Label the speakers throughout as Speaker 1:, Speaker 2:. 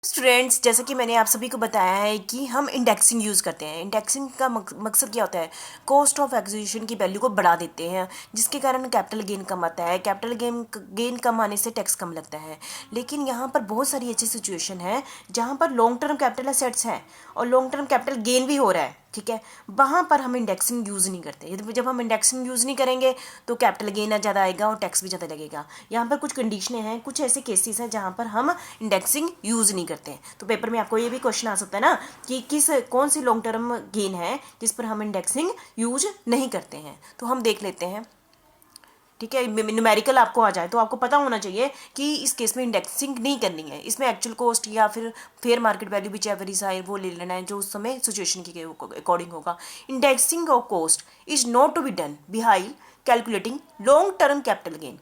Speaker 1: Students, जैसा कि मैंने आप सभी को बताया है कि हम इंडेक्सिंग यूज़ करते हैं। इंडेक्सिंग का मकसद क्या होता है? कॉस्ट ऑफ एक्विजिशन की वैल्यू को बढ़ा देते हैं, जिसके कारण कैपिटल गेन कम आता है। कैपिटल गेन कम आने से टैक्स कम लगता है। लेकिन यहाँ पर बहुत सारी ऐसी सिचुएशन है जहाँ पर लॉन्ग टर्म कैपिटल असेट्स हैं और लॉन्ग टर्म कैपिटल गेन भी हो रहा है, ठीक है। वहाँ पर हम इंडेक्सिंग यूज़ नहीं करते। जब हम इंडेक्सिंग यूज़ नहीं करेंगे तो कैपिटल गेन ज़्यादा आएगा और टैक्स भी ज़्यादा लगेगा। यहाँ पर कुछ कंडीशनें हैं, कुछ ऐसे केसेस हैं जहाँ पर हम इंडेक्सिंग यूज़ नहीं करते हैं। तो पेपर में आपको ये भी क्वेश्चन आ सकता है ना कि कौन सी लॉन्ग टर्म गेन है जिस पर हम इंडेक्सिंग यूज नहीं करते हैं। तो हम देख लेते हैं, ठीक है। न्यूमेरिकल आपको आ जाए तो आपको पता होना चाहिए कि इस केस में इंडेक्सिंग नहीं करनी है। इसमें एक्चुअल कॉस्ट या फिर fair market value whichever is higher वो ले लेना है, जो उस समय सिचुएशन के अकॉर्डिंग होगा। Indexing of cost is not to be done behind calculating long term capital gain.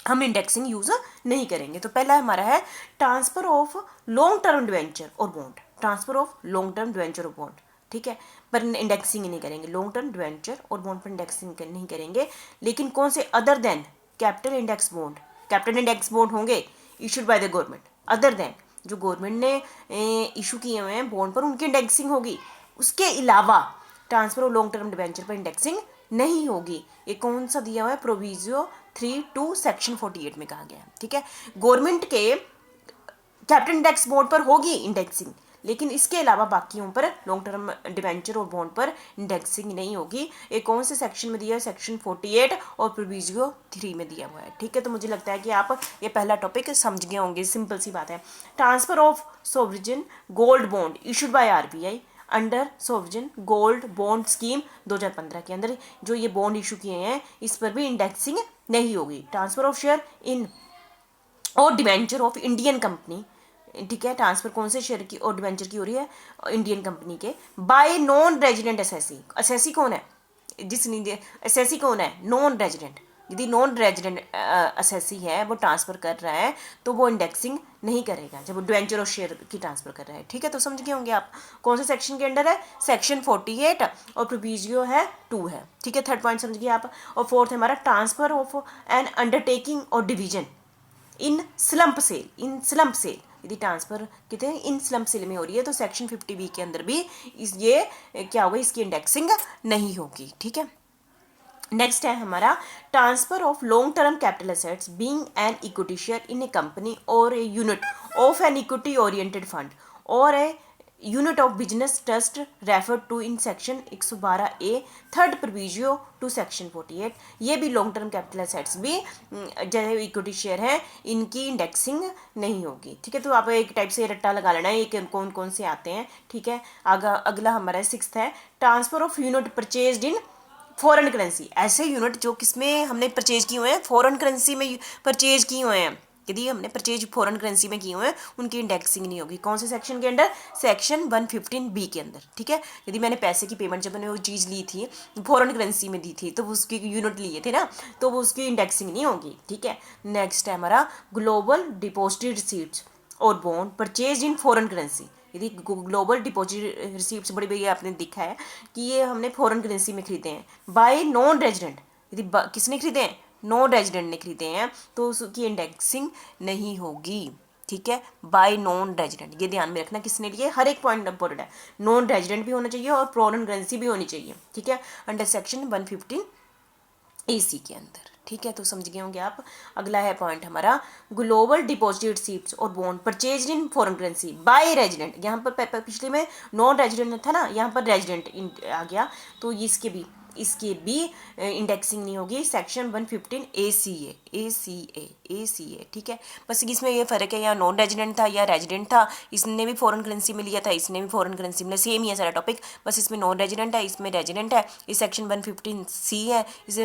Speaker 1: हम इंडेक्सिंग यूज नहीं करेंगे। तो पहला हमारा है transfer of long term debenture और bond. Transfer of long term debenture और बॉन्ड, ठीक है, पर इंडेक्सिंग नहीं करेंगे। लॉन्ग टर्म डिवेंचर और बॉन्ड पर इंडेक्सिंग नहीं करेंगे। लेकिन कौन से? Other than capital index bond. Capital index bond होंगे issued by the government. Other than जो गवर्नमेंट ने इशू किए हुए हैं बॉन्ड पर, उनकी इंडेक्सिंग होगी। उसके अलावा transfer of long term debenture पर इंडेक्सिंग नहीं होगी। ये कौन सा दिया हुआ है? प्रोविजो 3(2) सेक्शन 48 में कहा गया है, ठीक है। गवर्नमेंट के कैपिटल इंडेक्स बॉन्ड पर होगी इंडेक्सिंग, लेकिन इसके अलावा बाकियों पर लॉन्ग टर्म डिवेंचर और बॉन्ड पर इंडेक्सिंग नहीं होगी। ये कौन से सेक्शन में दिया है? सेक्शन 48 और प्रोविजो 3 में दिया हुआ है, ठीक है। तो मुझे लगता है कि आप ये पहला टॉपिक समझ गए होंगे। सिंपल सी बात है। Transfer of sovereign gold bond issued by RBI under sovereign gold bond scheme 2015 के अंदर जो ये बॉन्ड इशू किए हैं, इस पर भी इंडेक्सिंग नहीं होगी। ट्रांसफर ऑफ शेयर इन और डिवेंचर ऑफ इंडियन कंपनी, ठीक है। ट्रांसफर कौन से शेयर की और डिवेंचर की हो रही है? इंडियन कंपनी के। Bye non resident assessee. Assessee कौन है? असेसी कौन है? Non resident. यदि नॉन रेजिडेंट असेसी है, वो ट्रांसफर कर रहा है तो वो इंडेक्सिंग नहीं करेगा जब वो डिवेंचर और शेयर की ट्रांसफर कर रहा है, ठीक है। तो समझ गए होंगे आप कौन से सेक्शन के अंडर है? सेक्शन 48 और प्रोविजियो है 2 है, ठीक है। थर्ड पॉइंट समझ गए आप। और फोर्थ है हमारा ट्रांसफर ऑफ एन अंडरटेकिंग और division in slump sale. In slump sale यदि ट्रांसफर कितने इन स्लम्प सेल में हो रही है तो सेक्शन 50B के अंदर भी ये क्या होगा? इसकी इंडेक्सिंग नहीं होगी, ठीक है। नेक्स्ट है हमारा transfer of long term capital assets being an equity share in a company और a unit of an equity oriented fund और a unit of business trust refer to in section 112A third proviso to section 48। ये भी long term capital assets भी जैसे equity share है, इनकी indexing नहीं होगी, ठीक है। तो आप एक टाइप से रट्टा लगा लेना है ये कौन कौन से आते हैं, ठीक है। अगला हमारा 6th है transfer of unit purchased in foreign currency. ऐसे यूनिट जो किसमें हमने परचेज किए हुए हैं? फॉरेन करेंसी में परचेज किए हुए हैं। यदि हमने परचेज फॉरेन करेंसी में किए हुए हैं, उनकी इंडेक्सिंग नहीं होगी। कौन से सेक्शन के अंडर? सेक्शन 115B के अंदर, ठीक है। यदि मैंने पैसे की पेमेंट, जब मैंने वो चीज़ ली थी फॉरेन करेंसी में दी थी, तो उसकी यूनिट लिए थे ना, तो वो उसकी इंडेक्सिंग नहीं होगी, ठीक है। नेक्स्ट है हमारा ग्लोबल डिपॉजिट रिसीट्स और bond purchase in foreign currency. यदि ग्लोबल डिपॉजिट रिसीप्ट्स बड़ी बड़ी आपने देखा है कि ये हमने फॉरेन करेंसी में खरीदे हैं बाय नॉन रेजिडेंट। यदि किसने खरीदे हैं? नॉन रेजिडेंट ने खरीदे हैं, तो उसकी इंडेक्सिंग नहीं होगी, ठीक है। बाय नॉन रेजिडेंट, ये ध्यान में रखना किसने लिए। हर एक पॉइंट इंपॉर्टेंट है। नॉन रेजिडेंट भी होना चाहिए और फॉरेन करेंसी भी होनी चाहिए, ठीक है, अंडर सेक्शन 115AC के अंदर, ठीक है। तो समझ गए होंगे आप। अगला है पॉइंट हमारा ग्लोबल डिपॉजिट रिसीप्ट्स और bond purchase in foreign currency by resident. यहाँ पर पिछले में नॉन रेजिडेंट था ना, यहाँ पर रेजिडेंट आ गया, तो इसके भी इंडेक्सिंग नहीं होगी। सेक्शन 115ACA, ठीक है। बस इसमें ये फ़र्क है, यहाँ नॉन रेजिडेंट था या रेजिडेंट था, इसने भी फॉरेन करेंसी में लिया था, इसने भी फॉरेन करेंसी में, सेम ही है सारा टॉपिक, बस इसमें नॉन रेजिडेंट है, इसमें रेजिडेंट है। इस सेक्शन 115C है, इस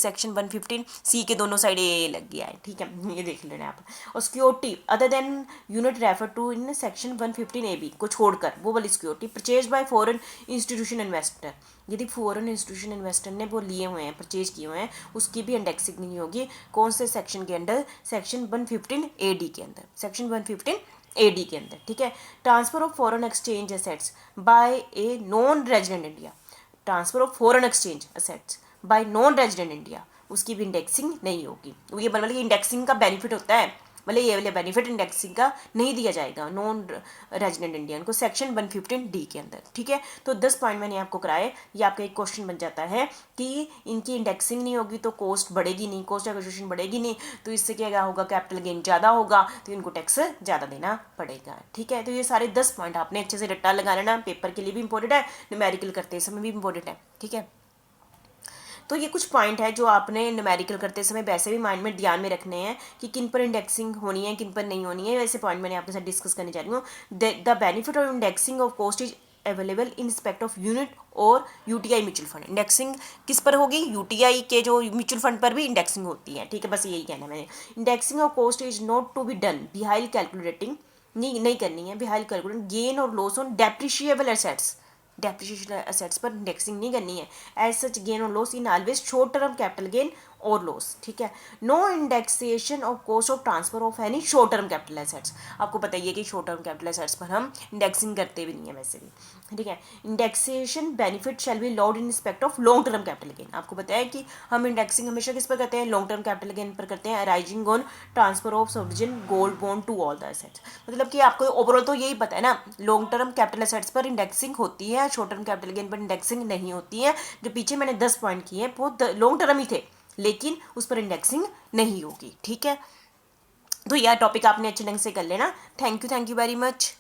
Speaker 1: सेक्शन 115C के दोनों साइड ए लग गया है, ठीक है, ये देख लेना आप। और security other than unit refer to in section 115AB को छोड़कर वो वाली security purchase by foreign institution investor. यदि फॉरेन इंस्टीट्यूशन इन्वेस्टर ने वो लिए हुए हैं, परचेज किए हुए हैं, उसकी भी इंडेक्सिंग नहीं होगी। कौन से सेक्शन के अंडर? सेक्शन 115AD के अंदर, सेक्शन 115AD के अंदर, ठीक है। Transfer of foreign exchange assets by a non resident India. Transfer of foreign exchange assets by non resident India, उसकी भी इंडेक्सिंग नहीं होगी। ये मतलब इंडेक्सिंग का बेनिफिट होता है मतलब ये वाले बेनिफिट इंडेक्सिंग का नहीं दिया जाएगा नॉन रेजिडेंट इंडियन को, सेक्शन 115D के अंदर, ठीक है। तो 10 पॉइंट मैंने आपको कराए, ये आपका एक क्वेश्चन बन जाता है कि इनकी इंडेक्सिंग नहीं होगी तो कॉस्ट बढ़ेगी नहीं, कॉस्ट एक्विजिशन बढ़ेगी नहीं, तो इससे क्या होगा, कैपिटल गेन ज़्यादा होगा तो इनको टैक्स ज़्यादा देना पड़ेगा, ठीक है। तो ये सारे 10 पॉइंट आपने अच्छे से रट्टा लगा लेना, पेपर के लिए भी इंपॉर्टेंट है, न्यूमेरिकल करते समय भी इंपॉर्टेंट है, ठीक है। तो ये कुछ पॉइंट है जो आपने न्यूमेरिकल करते समय वैसे भी माइंड में ध्यान में रखने हैं कि किन पर इंडेक्सिंग होनी है, किन पर नहीं होनी है, वैसे पॉइंट मैंने आपके साथ डिस्कस करने जा रही हूँ। The benefit of indexing of cost is available in respect of unit और यूटीआई म्यूचुअल फंड। इंडेक्सिंग किस पर होगी, यूटीआई के जो म्यूचुअल फंड पर भी इंडेक्सिंग होती है, ठीक है, बस यही कहना है मैंने। Indexing of cost is not to be done while calculating, नहीं करनी है बिहाइल कैलकुलेटिंग गेन और loss on depreciable assets, depreciation assets पर इंडेक्सिंग नहीं करनी है। एज सच गेन और loss in always short term capital gain और लॉस, ठीक है। No indexation of cost of transfer of any short term capital assets. आपको पता ही है कि शॉर्ट टर्म कैपिटल एसेट्स पर हम इंडेक्सिंग करते भी नहीं है वैसे भी, ठीक है। Indexation benefit shall be allowed in respect of long term capital gain. आपको पता है कि हम इंडेक्सिंग हमेशा किस पर करते हैं, लॉन्ग टर्म कैपिटल गेन पर करते हैं, rising on transfer of sovereign gold bond to all the assets. मतलब कि आपको ओवरऑल तो यही पता है ना, लॉन्ग टर्म कैपिटल एसेट्स पर इंडेक्सिंग होती है, शॉर्ट टर्म कैपिटल गेन पर इंडेक्सिंग नहीं होती है। जो पीछे मैंने 10 पॉइंट किए हैं वो लॉन्ग टर्म ही थे, लेकिन उस पर इंडेक्सिंग नहीं होगी, ठीक है। तो यह टॉपिक आपने अच्छे ढंग से कर लेना। Thank you very much.